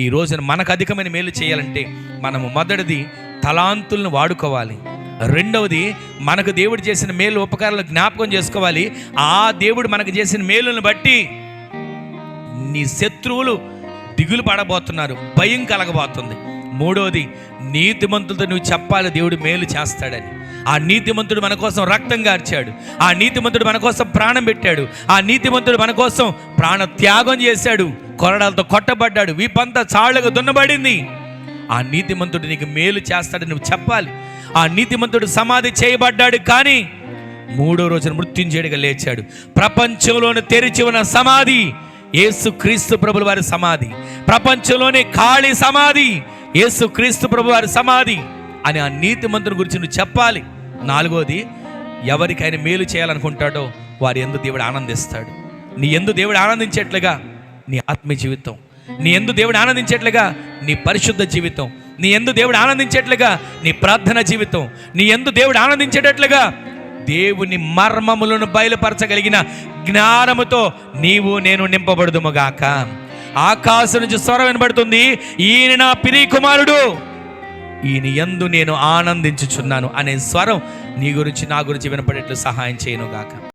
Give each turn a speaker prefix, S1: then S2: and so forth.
S1: ఈ రోజున మనకు అధికమైన మేలు చేయాలంటే మనము మొదటిది తలాంతులను వాడుకోవాలి. రెండవది మనకు దేవుడు చేసిన మేలు ఉపకారాలు జ్ఞాపకం చేసుకోవాలి. ఆ దేవుడు మనకు చేసిన మేలును బట్టి నీ శత్రువులు దిగులు పడబోతున్నారు, భయం కలగబోతుంది. మూడవది నీతిమంతులతో నువ్వు చెప్పాలి దేవుడు మేలు చేస్తాడని. ఆ నీతిమంతుడు మన కోసం రక్తం గార్చాడు, ఆ నీతిమంతుడు మన కోసం ప్రాణం పెట్టాడు, ఆ నీతిమంతుడు మన కోసం ప్రాణ త్యాగం చేశాడు, కొరడాలతో కొట్టబడ్డాడు, వీపంతా చాళ్ళగా దున్నబడింది. ఆ నీతిమంతుడు నీకు మేలు చేస్తాడని నువ్వు చెప్పాలి. ఆ నీతిమంతుడు సమాధి చేయబడ్డాడు, కానీ మూడో రోజున మృత్యుంజయుడిగా లేచాడు. ప్రపంచంలోని తెరిచి ఉన్న సమాధి యేసు క్రీస్తు ప్రభుల వారి సమాధి, ప్రపంచంలోని ఖాళీ సమాధి యేసు క్రీస్తు ప్రభు వారి సమాధి అని ఆ నీతిమంతుని గురించి నువ్వు చెప్పాలి. నాలుగోది, ఎవరికైనా మేలు చేయాలనుకుంటాడో వారి యందు దేవుడు ఆనందిస్తాడు. నీ యందు దేవుడు ఆనందించేట్లుగా నీ ఆత్మీయ జీవితం, నీ యందు దేవుడు ఆనందించేట్లుగా నీ పరిశుద్ధ జీవితం, నీ యందు దేవుడు ఆనందించేట్లుగా నీ ప్రార్థన జీవితం, నీ యందు దేవుడు ఆనందించేటట్లుగా దేవుని మర్మములను బయలుపరచగలిగిన జ్ఞానముతో నీవు నేను నింపబడుదుముగాక. ఆకాశం నుంచి స్వరం వినబడుతుంది, ఈయన నా ప్రియ కుమారుడు, ఈయన యందు నేను ఆనందించుచున్నాను అనే స్వరం నీ గురించి నా గురించి వినపడేట్లు సహాయం చేయనుగాక.